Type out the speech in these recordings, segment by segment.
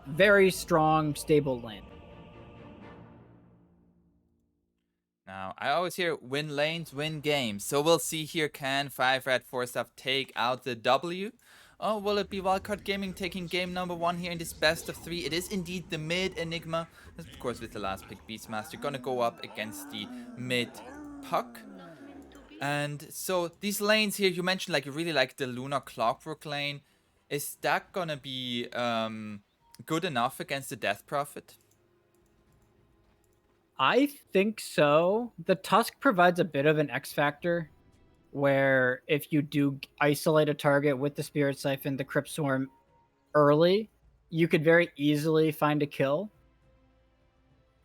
very strong, stable lane. Now, I always hear win lanes, win games. So we'll see here, can 5RATFORCESTAFF take out the W? Oh, will it be Wildcard Gaming taking game number 1 here in this best of 3? It is indeed the mid Enigma. Of course, with the last pick, Beastmaster gonna go up against the mid Puck. And so these lanes here, you mentioned like you really like the Luna Clockwork lane. Is that gonna be good enough against the Death Prophet? I think so. The Tusk provides a bit of an X factor where if you do isolate a target with the Spirit Siphon, the Crypt Swarm early, you could very easily find a kill.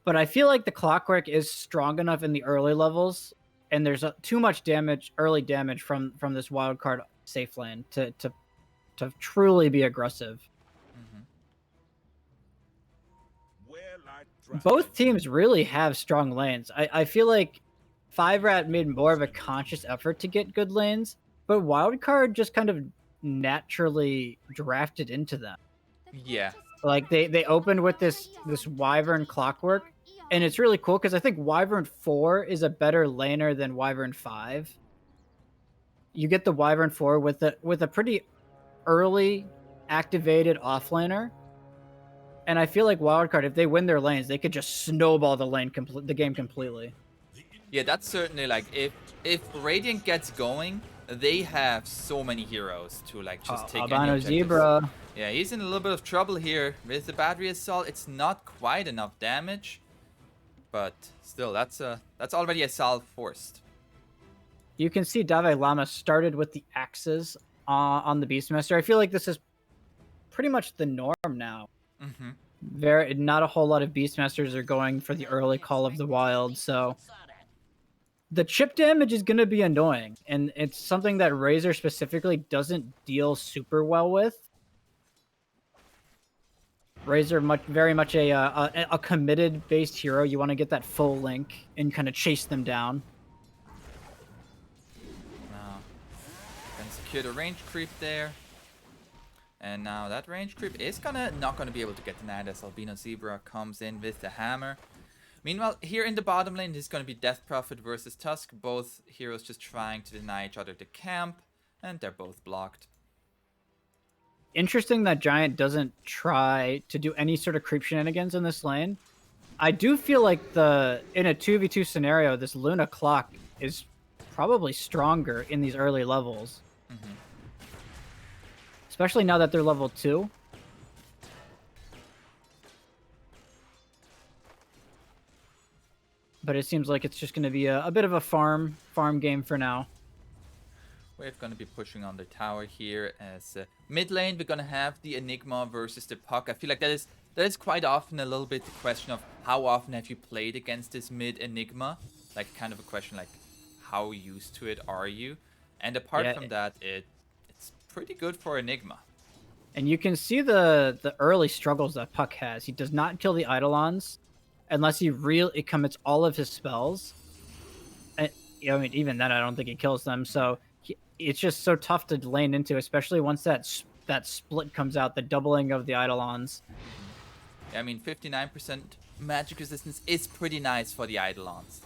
But I feel like the Clockwork is strong enough in the early levels, and there's too much damage, early damage from this wildcard safe lane to truly be aggressive. Both teams really have strong lanes. I feel like 5RAT made more of a conscious effort to get good lanes, but Wildcard just kind of naturally drafted into them. Yeah. Like they opened with this Wyvern Clockwork, and it's really cool because I think Wyvern 4 is a better laner than Wyvern 5. You get the Wyvern 4 with a pretty early activated offlaner. And I feel like Wildcard, if they win their lanes, they could just snowball the game completely. Yeah, that's certainly like if Radiant gets going, they have so many heroes to like just take Albino any Zebra. Yeah, he's in a little bit of trouble here with the battery assault. It's not quite enough damage, but still, that's already assault forced. You can see Dave Lama started with the axes on the Beastmaster. I feel like this is pretty much the norm now. Not a whole lot of Beastmasters are going for the early Call of the Wild, so the chip damage is going to be annoying, and it's something that Razor specifically doesn't deal super well with. Razor very much a committed based hero. You want to get that full link and kind of chase them down. Now, can secure the range creep there. And now that range creep is not gonna be able to get denied as Albino Zebra comes in with the hammer. Meanwhile, here in the bottom lane, this is gonna be Death Prophet versus Tusk. Both heroes just trying to deny each other the camp, and they're both blocked. Interesting that Giant doesn't try to do any sort of creep shenanigans in this lane. I do feel like in a 2v2 scenario, this Luna Clock is probably stronger in these early levels. Especially now that they're level 2. But it seems like it's just going to be a bit of a farm game for now. We're going to be pushing on the tower here as mid lane. We're going to have the Enigma versus the Puck. I feel like that is quite often a little bit the question of how often have you played against this mid Enigma? Like kind of a question like how used to it are you? And apart from that, it's pretty good for Enigma. And you can see the early struggles that Puck has. He does not kill the Eidolons unless he really commits all of his spells. And, I mean, even then, I don't think he kills them. So it's just so tough to lane into, especially once that split comes out, the doubling of the Eidolons. Yeah, I mean, 59% magic resistance is pretty nice for the Eidolons.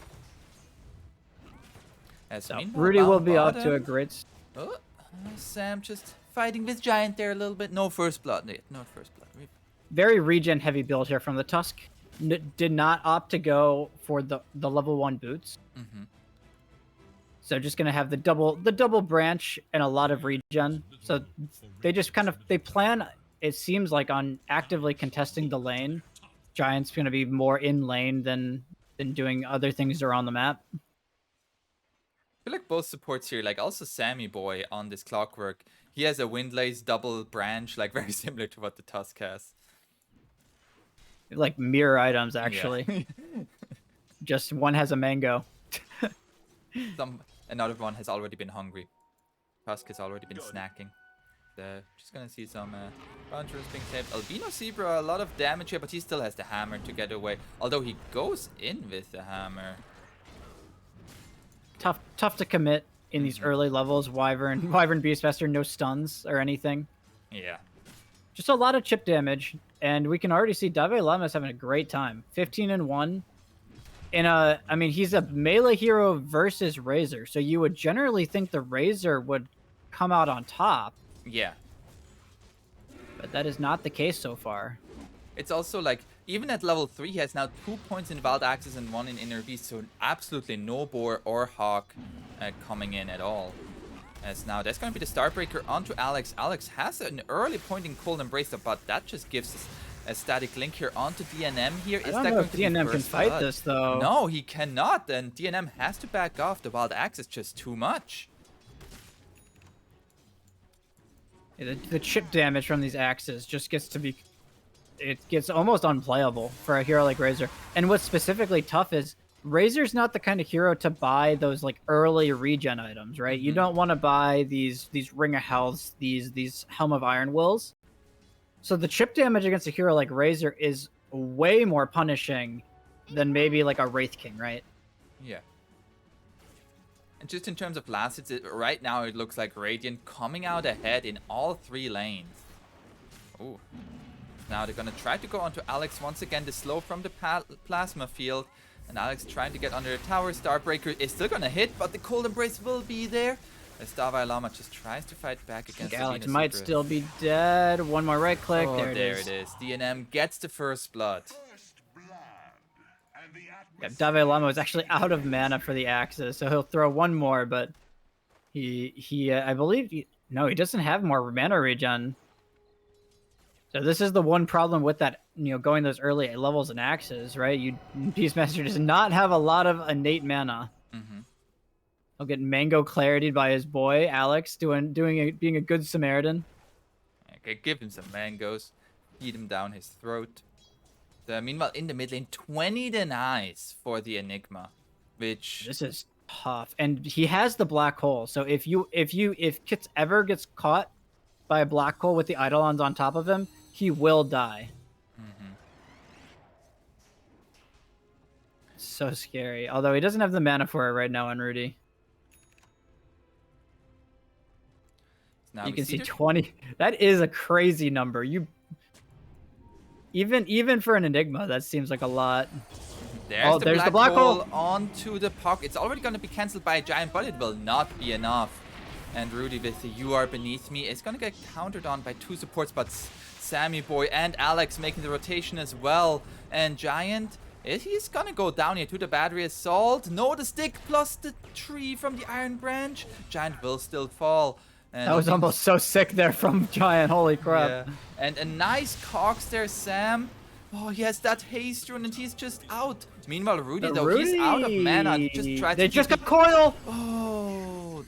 So Rudy will be up to a great... Oh, Sam just fighting with Giant there a little bit. No first blood yet. No first blood. Very regen heavy build here from the Tusk. Did not opt to go for the level 1 boots. So just gonna have the double branch and a lot of regen. So they just they plan, it seems like, on actively contesting the lane. Giant's gonna be more in lane than doing other things around the map. I feel like both supports here, like also Sammy Boy on this Clockwork, he has a Windlace double branch, like very similar to what the Tusk has. Like mirror items, actually. Yeah. Just one has a mango. Another one has already been hungry. Tusk has already been snacking. Just gonna see some boundaries being saved. Albino Zebra, a lot of damage here, but he still has the hammer to get away. Although he goes in with the hammer. Tough to commit in these early levels. Wyvern Beastmaster, no stuns or anything. Yeah. Just a lot of chip damage. and we can already see Dave Lama's having a great time. 15-1. I mean, he's a melee hero versus Razor, so you would generally think the Razor would come out on top. Yeah. But that is not the case so far. It's also like, even at level 3, he has now 2 points in Wild Axes and 1 in Inner Beast, so absolutely no Boar or Hawk coming in at all. As now there's going to be the Starbreaker onto Alex. Alex has an early point in Cold Embrace, but that just gives us a static link here onto DNM here. I don't know if DNM can fight this, though. No, he cannot, and DNM has to back off. The Wild Axe is just too much. Yeah, the chip damage from these axes just gets to be... It gets almost unplayable for a hero like Razor. And what's specifically tough is Razor's not the kind of hero to buy those like early regen items, right? You don't want to buy these Ring of Healths, these Helm of Iron Wills. So the chip damage against a hero like Razor is way more punishing than maybe like a Wraith King, right? Yeah. And just in terms of last hits, right now it looks like Radiant coming out ahead in all 3 lanes. Ooh. Now they're going to try to go onto Alex once again. The slow from the plasma field. And Alex trying to get under the tower. Starbreaker is still going to hit, but the Cold Embrace will be there. As Davai Lama just tries to fight back against Alex might still be dead. One more right click. Oh, there it is. DNM gets the first blood. Yeah, Dave Lama is actually out of mana for the axes, so he'll throw one more, but I believe no, he doesn't have more mana regen. So this is the one problem with that, going those early levels in axes, right? Beastmaster does not have a lot of innate mana. He'll get Mango Clarity by his boy Alex, being a good Samaritan. Okay, give him some mangoes, feed him down his throat. Meanwhile, in the mid lane, 20 denies for the Enigma, which this is tough, and he has the black hole. So if Kits ever gets caught by a black hole with the Eidolons on top of him, he will die. So scary. Although he doesn't have the mana for it right now on Rudy. Now you can see 20. That is a crazy number. Even for an Enigma, that seems like a lot. There's the black hole onto the puck. It's already going to be cancelled by a giant, but it will not be enough. And Rudy with the "You Are Beneath Me" is going to get countered on by 2 supports, but Sammy Boy and Alex making the rotation as well. And Giant, he's going to go down here to the battery assault. No, the stick plus the tree from the Iron Branch. Giant will still fall. And that was almost so sick there from Giant. Holy crap. Yeah. And a nice cox there, Sam. Oh, he has that haste rune and he's just out. Meanwhile, Rudy, he's out of mana. They just got coil. Oh,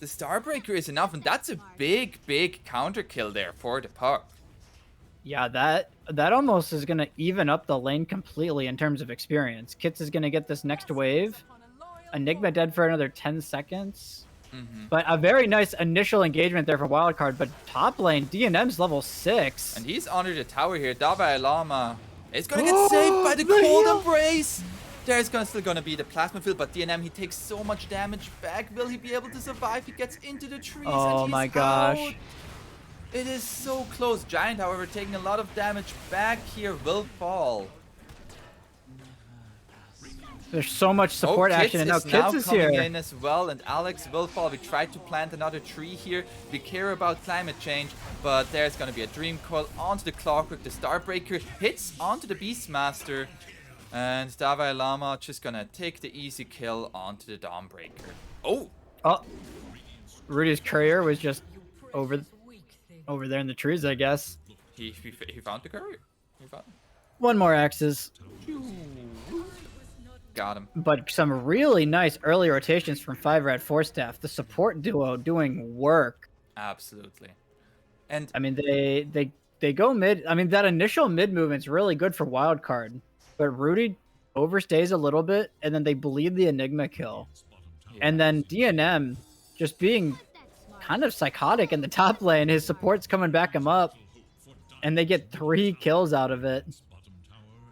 the Starbreaker is enough, and that's a big counter kill there for the puck. Yeah, that almost is going to even up the lane completely in terms of experience. Kits is going to get this next wave. Enigma dead for another 10 seconds. But a very nice initial engagement there for Wildcard. But top lane, DNM's level 6. And he's under the tower here. Davai Lama is going to get saved by the Cold Embrace. There's still going to be the plasma field, but DNM, he takes so much damage back. Will he be able to survive? He gets into the trees and he's my gosh. out. It is so close. Giant, however, taking a lot of damage back here, will fall. There's so much support action, and now Kits is here. In as well, and Alex will fall. We tried to plant another tree here. We care about climate change, but there's going to be a Dream Coil onto the Clockwork. The Starbreaker hits onto the Beastmaster, and Davai Lama just going to take the easy kill onto the Dawnbreaker. Oh! Rudy's courier was just over there in the trees, I guess. He found the courier. One more axes. Got him. But some really nice early rotations from 5RATFORCESTAFF. The support duo doing work. Absolutely. And I mean, they go mid. I mean, that initial mid movement's really good for Wildcard. But Rudy overstays a little bit, and then they bleed the Enigma kill. Yeah. And then DNM just being kind of psychotic in the top lane. His support's coming back him up, and they get 3 kills out of it.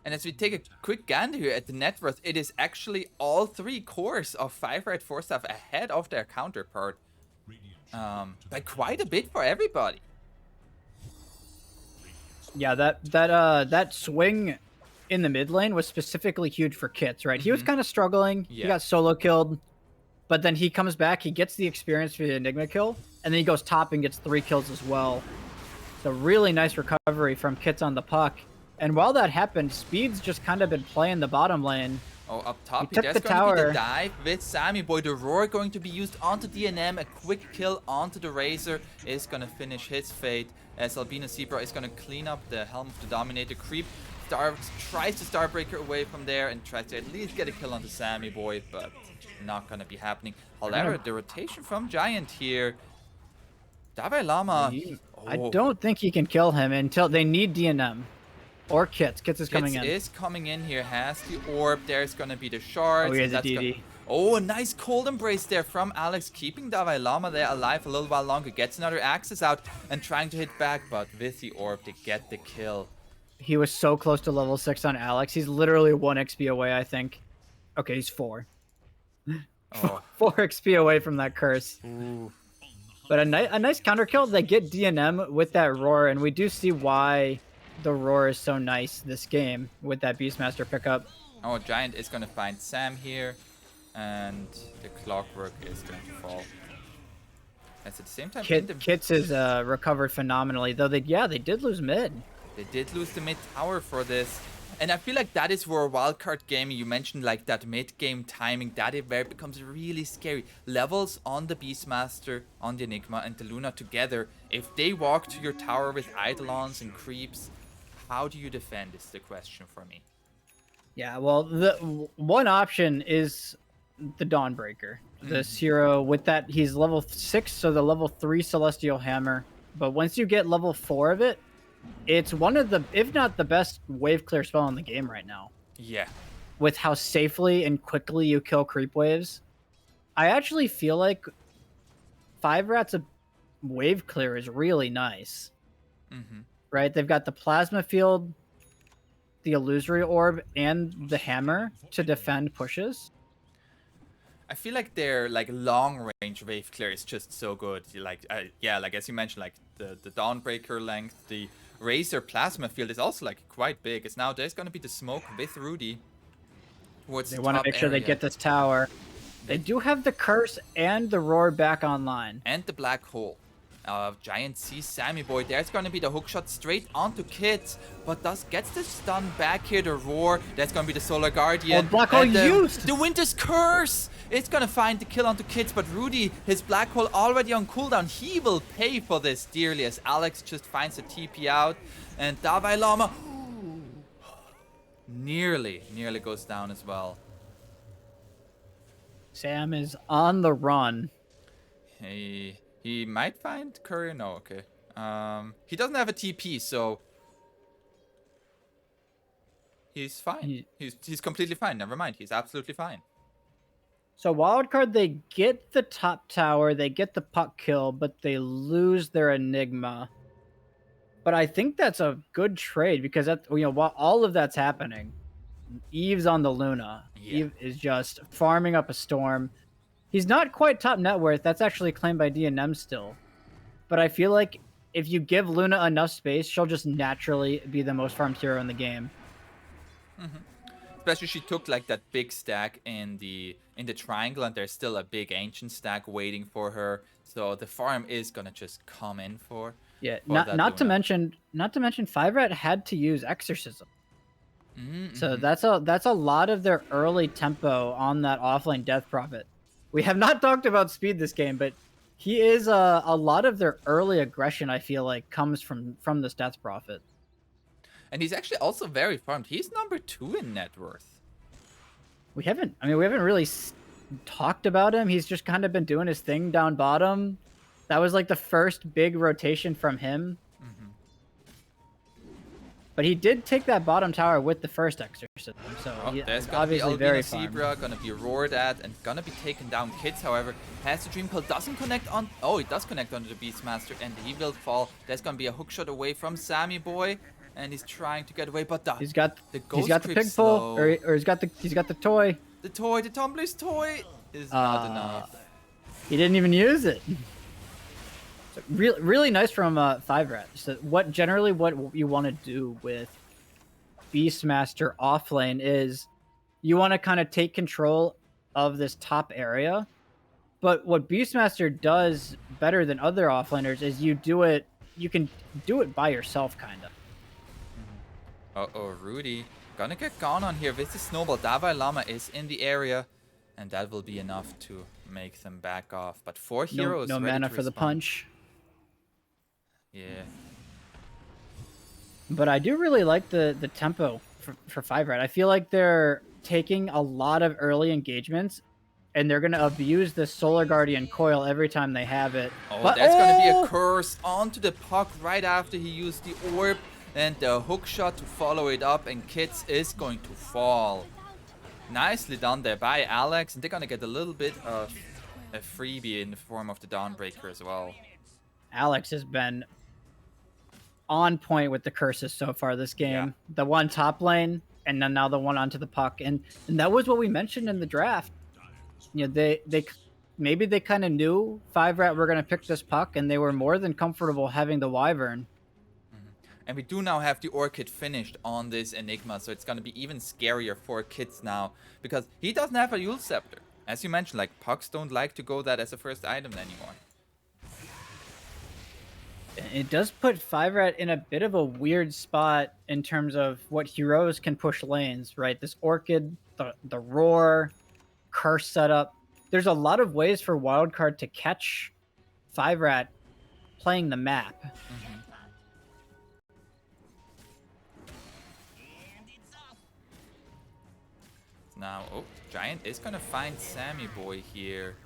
And as we take a quick gander here at the net worth, it is actually all 3 cores of 5RATFORCESTAFF ahead of their counterpart. By quite a bit for everybody. Yeah, that swing in the mid lane was specifically huge for Kits, right? He was kind of struggling. Yeah. He got solo killed, but then he comes back, he gets the experience for the Enigma kill, and then he goes top and gets 3 kills as well. So really nice recovery from Kits on the puck. And while that happened, Speed's just kind of been playing the bottom lane. Oh, up top, He took there's the going to be tower. the dive with Sammy Boy. The roar going to be used onto DNM. A quick kill onto the Razor is going to finish his fate. As Albino Zebra is going to clean up the Helm of the Dominator. Creep tries to Starbreaker away from there and tries to at least get a kill onto Sammy Boy, but not going to be happening. However, the rotation from Giant here. Dalai Lama. I don't think he can kill him until they need DNM. Or Kits. Kits is coming in. Kits is coming in here, has the orb. There's going to be the shards. Oh, he has a DD. Oh, a nice cold embrace there from Alex, keeping Dalai Lama there alive a little while longer. Gets another Axis out and trying to hit back, but with the orb, they get the kill. He was so close to level 6 on Alex. He's literally 1 XP away, I think. Okay, he's 4. Oh. 4 XP away from that curse. Ooh. But a nice counter kill. They get DNM with that roar, and we do see why the roar is so nice this game with that Beastmaster pickup. Oh, Giant is going to find Sam here, and the Clockwork is going to fall. At the same time, Kits is recovered phenomenally, though they did lose mid. They did lose the mid tower for this. And I feel like that is where wildcard gaming, you mentioned like that mid-game timing, that is where it becomes really scary. Levels on the Beastmaster, on the Enigma, and the Luna together, if they walk to your tower with Eidolons and creeps, how do you defend is the question for me. Yeah, well, the one option is the Dawnbreaker. The Zero, with that, he's level 6, so the level 3 Celestial Hammer. But once you get level 4 of it, it's one of the, if not the best wave clear spell in the game right now. Yeah. With how safely and quickly you kill creep waves. I actually feel like 5RAT's wave clear is really nice. Right? They've got the Plasma Field, the Illusory Orb, and the Hammer to defend pushes. I feel like their like long range wave clear is just so good. Like yeah, like as you mentioned, like the Dawnbreaker length, the Razor Plasma Field is also like quite big. It's now there's gonna be the smoke with Rudy. They want to make sure they get this tower. They do have the curse and the roar back online. And the black hole. Giant sees Sammy Boy. There's going to be the hookshot straight onto Kits. But gets the stun back here, the roar. That's going to be the Solar Guardian. Oh, black hole used! The Winter's Curse! It's going to find the kill onto Kits. But Rudy, his black hole already on cooldown. He will pay for this dearly as Alex just finds the TP out. And Dalai Lama nearly goes down as well. Sam is on the run. He might find Courier. No, okay. He doesn't have a TP, so he's fine. He's completely fine. Never mind. He's absolutely fine. So Wildcard, they get the top tower, they get the puck kill, but they lose their Enigma. But I think that's a good trade because that, while all of that's happening, Eve's on the Luna. Yeah. Eve is just farming up a storm. He's not quite top net worth. That's actually claimed by DNM still. But I feel like if you give Luna enough space, she'll just naturally be the most farmed hero in the game. Especially she took like that big stack in the triangle, and there's still a big ancient stack waiting for her. So the farm is gonna just come in for. Yeah, not to mention 5RAT had to use Exorcism. So that's a lot of their early tempo on that offlane Death Prophet. We have not talked about speed this game, but he is a lot of their early aggression, I feel like, comes from this Death Prophet. And he's actually also very farmed. He's number 2 in net worth. We haven't really talked about him. He's just kind of been doing his thing down bottom. That was like the first big rotation from him. But he did take that bottom tower with the first Exorcism, so there's gonna obviously be very Albino Zebra, gonna be roared at, and gonna be taken down. Kits, however, has the Dream Coil, doesn't connect on. Oh, it does connect onto the Beastmaster, and he will fall. There's gonna be a hookshot away from Sammy Boy, and he's trying to get away, but he's got the pig slow. pull, or he's got the toy. The Tumbler's toy is not enough. He didn't even use it. So really nice from 5RAT. So what you want to do with Beastmaster off lane is you want to kind of take control of this top area. But what Beastmaster does better than other offlaners is you can do it by yourself, kind of. Uh-oh, Rudy. Gonna get gone on here with the snowball. Dalai Lama is in the area, and that will be enough to make them back off. But 4 heroes no ready mana to for the respond. punch. Yeah. But I do really like the tempo for 5RAT. I feel like they're taking a lot of early engagements, and they're going to abuse the Solar Guardian coil every time they have it. Oh, but, that's going to be a curse onto the puck right after he used the orb and the hook shot to follow it up, and Kits is going to fall. Nicely done there by Alex, and they're going to get a little bit of a freebie in the form of the Dawnbreaker as well. Alex has been on point with the curses so far this game. Yeah. The one top lane, and then now the one onto the puck. And that was what we mentioned in the draft. You know, they kind of knew 5RAT were going to pick this puck, and they were more than comfortable having the Wyvern. And we do now have the Orchid finished on this Enigma, so it's going to be even scarier for Kits now, because he doesn't have a Yule Scepter. As you mentioned, like, pucks don't like to go that as a first item anymore. It does put 5RAT in a bit of a weird spot in terms of what heroes can push lanes, right? This Orchid, the Roar, Curse setup. There's a lot of ways for Wildcard to catch 5RAT playing the map. Now, oh, Giant is going to find Sammy Boy here.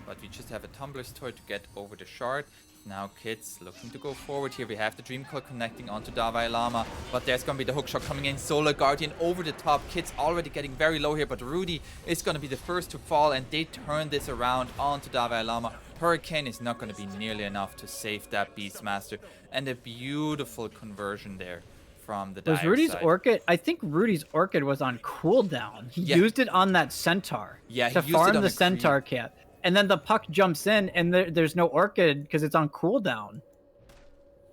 But we just have a Tumbler's Toy to get over the shard. Now Kits looking to go forward here. We have the Dream Coil connecting onto Dalai Lama. But there's going to be the hook shot coming in. Solar Guardian over the top. Kits already getting very low here. But Rudy is going to be the first to fall. And they turn this around onto Dalai Lama. Hurricane is not going to be nearly enough to save that Beastmaster. And a beautiful conversion there from the Was Rudy's side. Orchid? I think Rudy's Orchid was on cooldown. He used it on that Centaur. Yeah, to he used farm it on the Centaur camp. And then the puck jumps in, and there's no Orchid because it's on cooldown.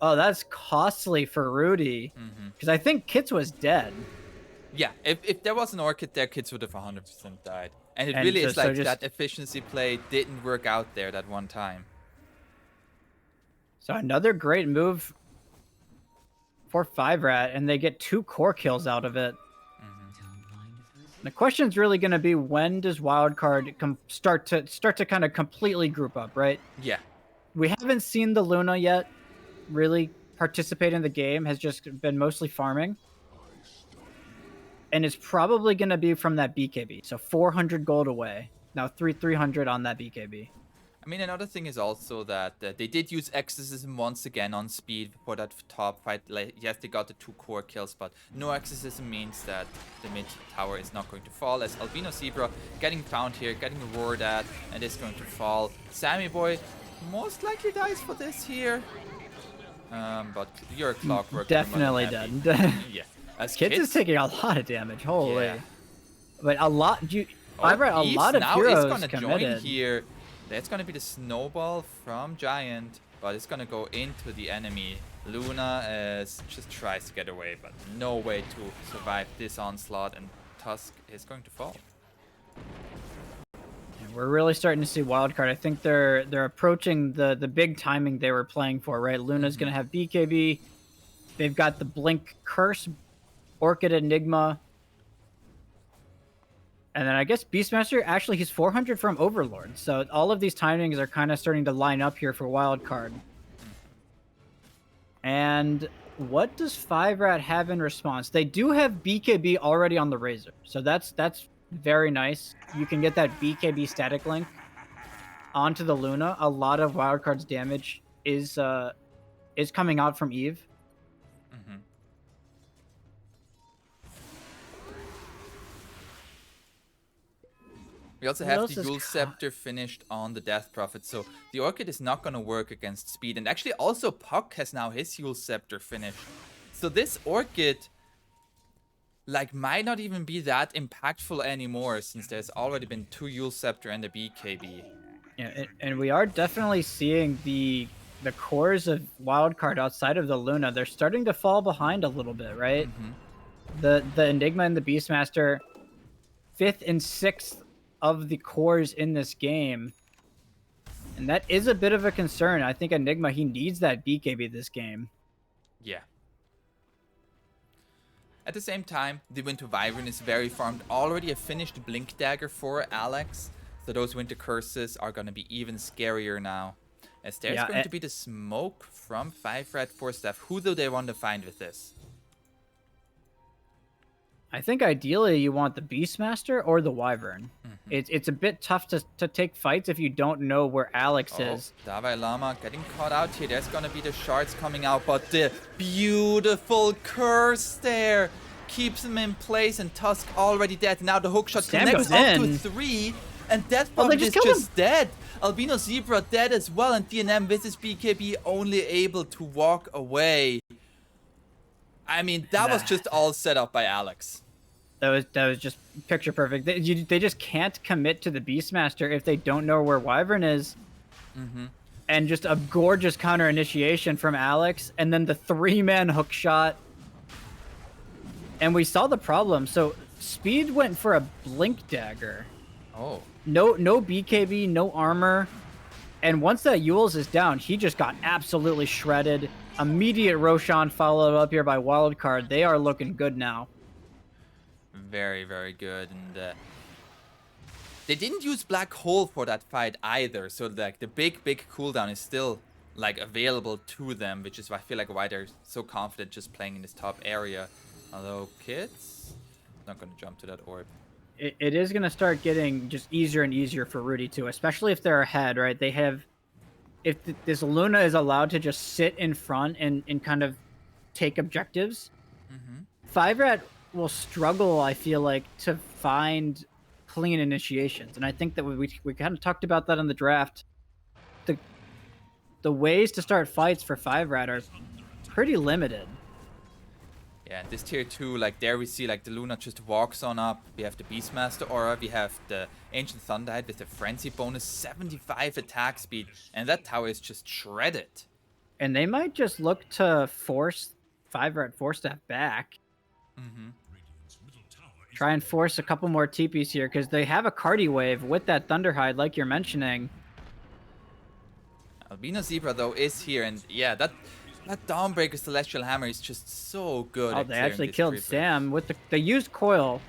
Oh, that's costly for Rudy. Because I think Kits was dead. Yeah, if there was an Orchid there, Kits would have 100% died. And it really is like that efficiency play didn't work out there that one time. So another great move for 5RAT, and they get 2 core kills out of it. The question's really going to be, when does Wildcard start to kind of completely group up, right? Yeah. We haven't seen the Luna yet really participate in the game, has just been mostly farming. And it's probably going to be from that BKB. So 400 gold away. Now 300 on that BKB. I mean, another thing is also that they did use Exorcism once again on speed for that top fight. Like, yes, they got the 2 core kills, but no Exorcism means that the mid tower is not going to fall. As Albino Zebra getting found here, getting roared at, and is going to fall. Sammy Boy most likely dies for this here. But you're a Clockwork. Definitely dead. Yeah. As Kits is taking a lot of damage. Holy. Yeah. But a lot. I read a lot of now heroes is gonna committed. join here. That's going to be the snowball from Giant, but it's going to go into the enemy. Luna just tries to get away, but no way to survive this onslaught, and Tusk is going to fall. We're really starting to see Wildcard. I think they're approaching the big timing they were playing for, right? Luna's going to have BKB. They've got the Blink Curse, Orchid Enigma. And then I guess Beastmaster, actually, he's 400 from Overlord. So all of these timings are kind of starting to line up here for Wildcard. And what does 5RAT have in response? They do have BKB already on the Razor. So that's very nice. You can get that BKB static link onto the Luna. A lot of Wildcard's damage is coming out from Eve. We also have the Yule Scepter finished on the Death Prophet, so the Orchid is not going to work against speed. And actually also Puck has now his Yule Scepter finished. So this Orchid might not even be that impactful anymore, since there's already been 2 Yule Scepter and a BKB. Yeah, and we are definitely seeing the the cores of Wildcard outside of the Luna, they're starting to fall behind a little bit, right? The Enigma and the Beastmaster, 5th and 6th of the cores in this game. And that is a bit of a concern. I think Enigma, he needs that BKB this game. Yeah. At the same time, the Winter Wyvern is very farmed. Already a finished Blink Dagger for Alex. So those Winter Curses are going to be even scarier now. As there's going to be the smoke from 5RATFORCESTAFF. Who do they want to find with this? I think ideally you want the Beastmaster or the Wyvern. It's a bit tough to take fights if you don't know where Alex is. Davai Lama getting caught out here. There's going to be the shards coming out, but the beautiful curse there keeps him in place, and Tusk already dead. Now the hookshot connects up to 3, and Death Bomb is just dead. Albino Zebra dead as well, and DNM with his BKB only able to walk away. I mean, that was just all set up by Alex. That was just picture perfect. They just can't commit to the Beastmaster if they don't know where Wyvern is. And just a gorgeous counter initiation from Alex, and then the 3-man hook shot. And we saw the problem. So Speed went for a Blink Dagger. No BKB, no armor. And once that Yules is down, he just got absolutely shredded. Immediate Roshan followed up here by Wildcard. They are looking good now. Very, very good. And they didn't use Black Hole for that fight either. So like the big cooldown is still like available to them, which is I feel like why they're so confident just playing in this top area. Although kids, not going to jump to that orb. It is going to start getting just easier and easier for Rudy too, especially if they're ahead, right? They have, if this Luna is allowed to just sit in front and kind of take objectives, 5RAT will struggle, I feel like, to find clean initiations. And I think that we kind of talked about that in the draft. The ways to start fights for 5RAT are pretty limited. Yeah, and this tier 2, like there we see like the Luna just walks on up. We have the Beastmaster aura, we have the Ancient Thunderhead with the Frenzy bonus, 75 attack speed, and that tower is just shredded. And they might just look to force 5RATFORCESTAFF back. Try and force a couple more TPs here, because they have a Cardi Wave with that Thunderhide, like you're mentioning. Albino Zebra, though, is here, and yeah, that Dawnbreaker Celestial Hammer is just so good. Oh, they actually killed Sam with they used Coil.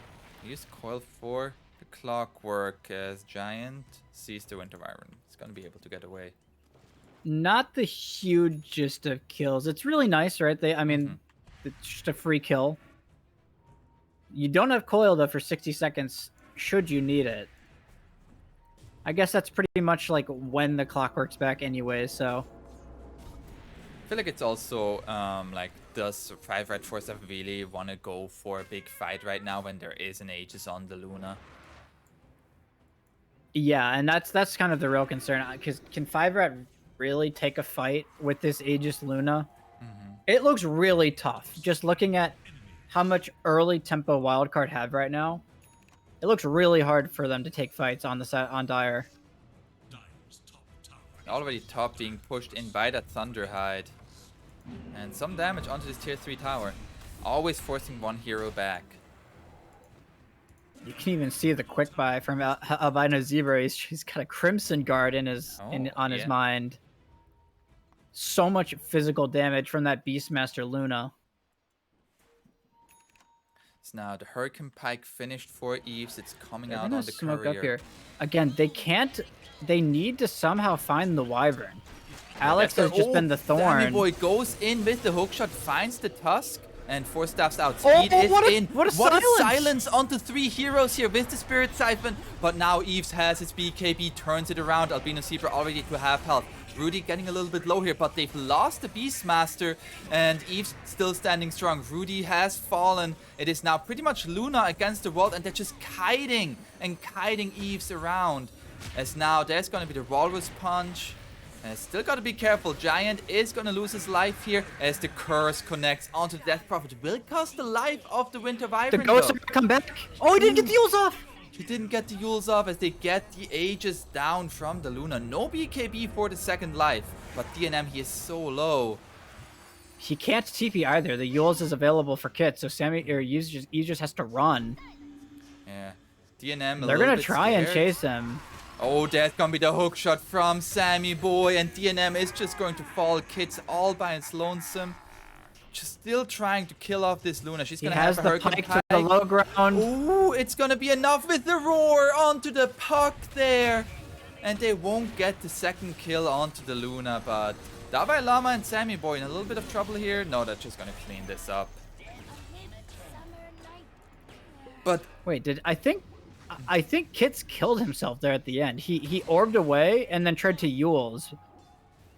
They used Coil for the Clockwork as Giant sees the Winter Wyvern. It's going to be able to get away. Not the hugest of kills. It's really nice, right? I mean, it's just a free kill. You don't have Coil, though, for 60 seconds, should you need it. I guess that's pretty much like when the Clockwork's back anyway, so. I feel like it's also, like, does 5RATFORCESTAFF really want to go for a big fight right now when there is an Aegis on the Luna? Yeah, and that's kind of the real concern, because can 5RAT really take a fight with this Aegis Luna? It looks really tough. Just looking at how much early tempo Wildcard have right now, it looks really hard for them to take fights on on Dire. Already top being pushed in by that Thunderhide. And some damage onto this tier 3 tower. Always forcing one hero back. You can even see the quick buy from Albino Zebra. He's got a Crimson Guard in his his mind. So much physical damage from that Beastmaster Luna. So now the Hurricane Pike finished for Eves. It's coming out on the smoke courier. Up here. Again, they can't. They need to somehow find the Wyvern. Alex has just been the thorn. Danny Boy goes in with the hookshot, finds the Tusk, and ForceStaff's out. Speed is in. What a silence onto 3 heroes here with the Spirit Siphon. But now Eves has his BKB, turns it around. Albino Zebra already to half health. Rudy getting a little bit low here, but they've lost the Beastmaster, and Eve's still standing strong. Rudy has fallen. It is now pretty much Luna against the world, and they're just kiting Eves around. As now there's going to be the Walrus Punch. And still got to be careful. Giant is going to lose his life here as the curse connects onto the Death Prophet. Will cost the life of the Winter Wyvern. The Ghost will come back. Oh, he didn't get the Yules off. He didn't get the Yules off as they get the Aegis down from the Luna. No BKB for the second life, but DNM, he is so low. He can't TP either. The Yules is available for Kit, so he just has to run. Yeah, DNM. They're gonna try and chase him. Oh, that's gonna be the hook shot from Sammy Boy, and DNM is just going to fall. Kit's all by its lonesome. Just still trying to kill off this Luna. She's gonna have a Hurricane Pike to the low ground. Ooh, it's gonna be enough with the roar onto the puck there. And they won't get the second kill onto the Luna, but Dalai Lama and Sammy Boy in a little bit of trouble here. No, they're just gonna clean this up. But wait, I think Kit's killed himself there at the end. He orbed away and then tried to Yules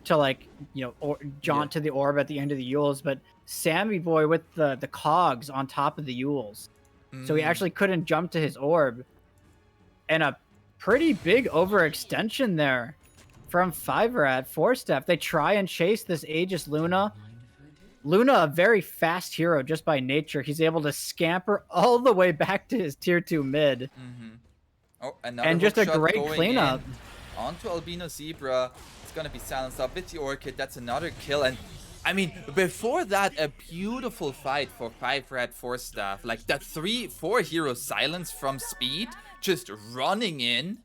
to, like, you know, or jaunt to the orb at the end of the Yules, but Sammy Boy with the cogs on top of the Yules. So he actually couldn't jump to his orb. And a pretty big overextension there from 5RATFORCESTAFF. They try and chase this Aegis Luna. Luna, a very fast hero just by nature. He's able to scamper all the way back to his tier 2 mid. Oh, and just a great cleanup. Onto Albino Zebra. It's going to be silenced up with the Orchid. That's another kill. And I mean, before that, a beautiful fight for 5RATFORCESTAFF. Like that 3-4 hero silence from Speed, just running in.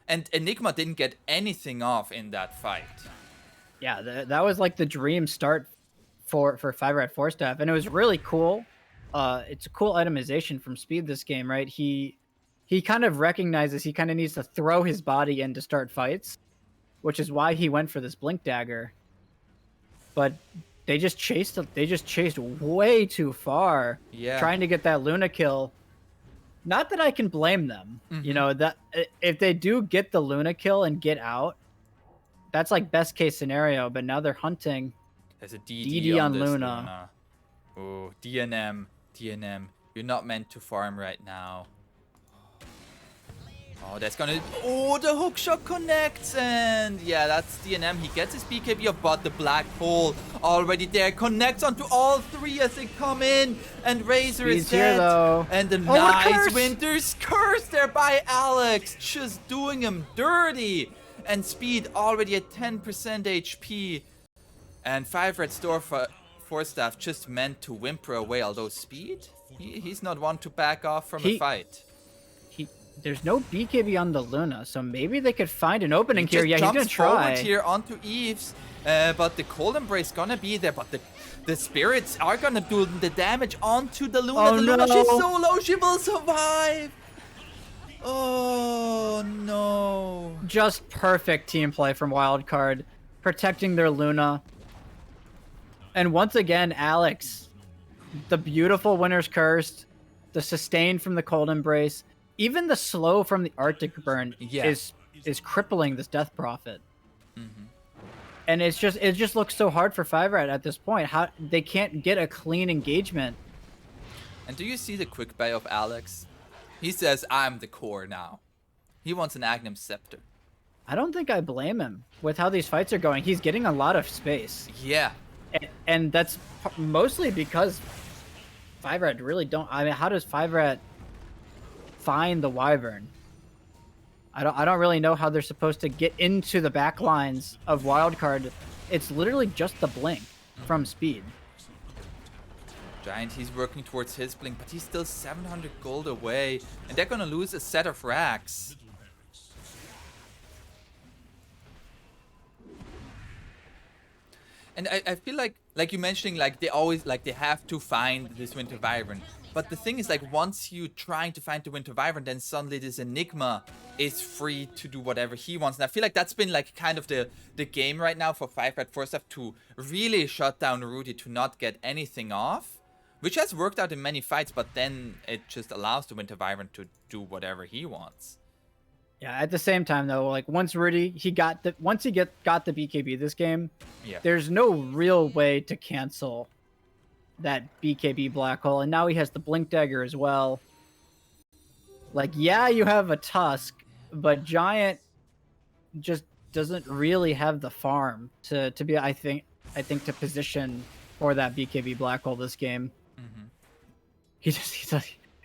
And Enigma didn't get anything off in that fight. Yeah, that was like the dream start for 5RATFORCESTAFF, and it was really cool. It's a cool itemization from Speed this game, right? He kind of recognizes he kind of needs to throw his body in to start fights, which is why he went for this Blink Dagger. But they just chased way too far, trying to get that Luna kill. Not that I can blame them. You know, that if they do get the Luna kill and get out, that's like best case scenario, but now they're hunting. There's a DD on Luna. Oh, DNM, you're not meant to farm right now. Oh, that's gonna... Oh, the hookshot connects, and yeah, that's DNM. He gets his BKB up, but the black hole already there connects onto all three as they come in, and Razor is dead. Here, though. And the nice Winter's Curse there by Alex, just doing him dirty. And Speed already at 10% HP. And 5RATFORCESTAFF just meant to whimper away, although Speed, he's not one to back off from a fight. There's no BKB on the Luna, so maybe they could find an opening here. Yeah, he's gonna try. Forward here onto Eves, but the Cold Embrace gonna be there, but the spirits are gonna do the damage onto the Luna. Oh, the Luna, she's so low, she will survive. Oh no. Just perfect team play from Wildcard, protecting their Luna. And once again, Alex, the beautiful Winter's Curse, the sustain from the Cold Embrace, even the slow from the Arctic Burn is crippling this Death Prophet. And it just looks so hard for 5RAT at this point. How they can't get a clean engagement. And do you see the quick buy of Alex? He says, I'm the core now. He wants an Agnum Scepter. I don't think I blame him with how these fights are going. He's getting a lot of space. Yeah. And that's mostly because 5RAT really don't... I mean, how does 5RAT find the Wyvern? I don't really know how they're supposed to get into the back lines of Wildcard. It's literally just the blink from Speed. Giant, he's working towards his blink, but he's still 700 gold away, and they're gonna lose a set of racks. And I feel like you mentioning, like they always, like they have to find this Winter Wyvern. But the thing is, like, once you trying to find the Winter Wyvern, then suddenly this Enigma is free to do whatever he wants. And I feel like that's been like kind of the game right now for 5RATFORCESTAFF, to really shut down Rudy, to not get anything off. Which has worked out in many fights, but then it just allows the Winter Wyvern to do whatever he wants. Yeah, at the same time though, like once Rudy, got the BKB this game, there's no real way to cancel that BKB black hole, and now he has the Blink Dagger as well. Like, yeah, you have a Tusk, but Giant just doesn't really have the farm to be, I think to position for that BKB black hole this game. He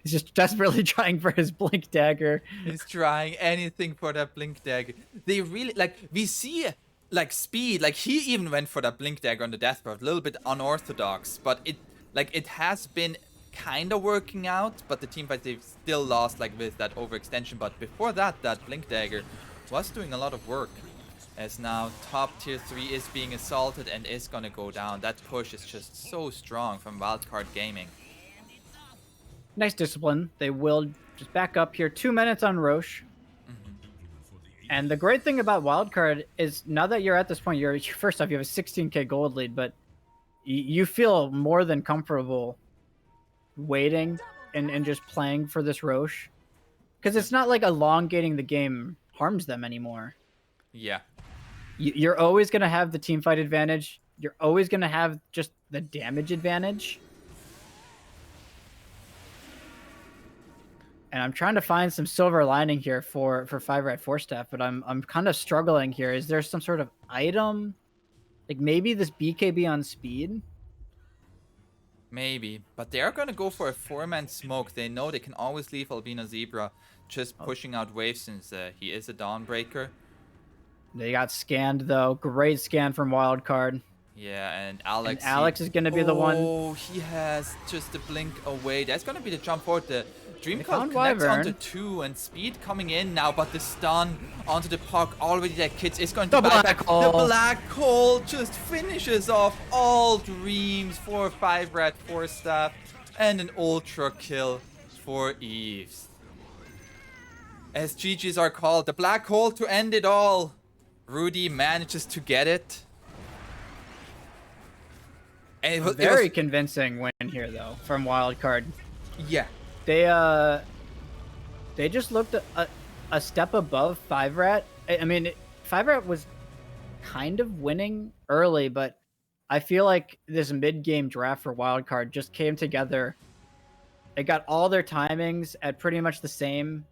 He's just desperately trying for his Blink Dagger. He's trying anything for that Blink Dagger. They really, like, we see, like, Speed, like, he even went for that Blink Dagger on the Death Part, a little bit unorthodox, but it has been kind of working out, but the teamfight, they've still lost, like, with that overextension. But before that, that Blink Dagger was doing a lot of work. As now top tier 3 is being assaulted and is gonna go down. That push is just so strong from Wildcard Gaming. Nice discipline. They will just back up here. 2 minutes on Roche. And the great thing about Wildcard is now that you're at this point, you're first off, you have a 16k gold lead, but you feel more than comfortable waiting and just playing for this Roche. Because it's not like elongating the game harms them anymore. Yeah. You're always going to have the teamfight advantage. You're always going to have just the damage advantage. And I'm trying to find some silver lining here for 5RATFORCESTAFF, but I'm kind of struggling here. Is there some sort of item? Like maybe this BKB on speed? Maybe. But they are going to go for a 4-man smoke. They know they can always leave Albino Zebra just pushing out waves since he is a Dawnbreaker. They got scanned, though. Great scan from Wildcard. Yeah, and Alex... Alex is going to be the one... Oh, he has just a blink away. That's going to be the jump forward. The Dream Cloud Wyvern connects onto 2, and Speed coming in now, but the stun onto the puck already that Kids is going to buy back. The Black Hole just finishes off all dreams for 5RATFORCESTAFF, and an ultra kill for Eves. As GGs are called, the Black Hole to end it all. Rudy manages to get it. And it was very convincing win here, though, from Wildcard. Yeah. They just looked a step above 5RAT. I mean, 5RAT was kind of winning early, but I feel like this mid-game draft for Wildcard just came together. They got all their timings at pretty much the same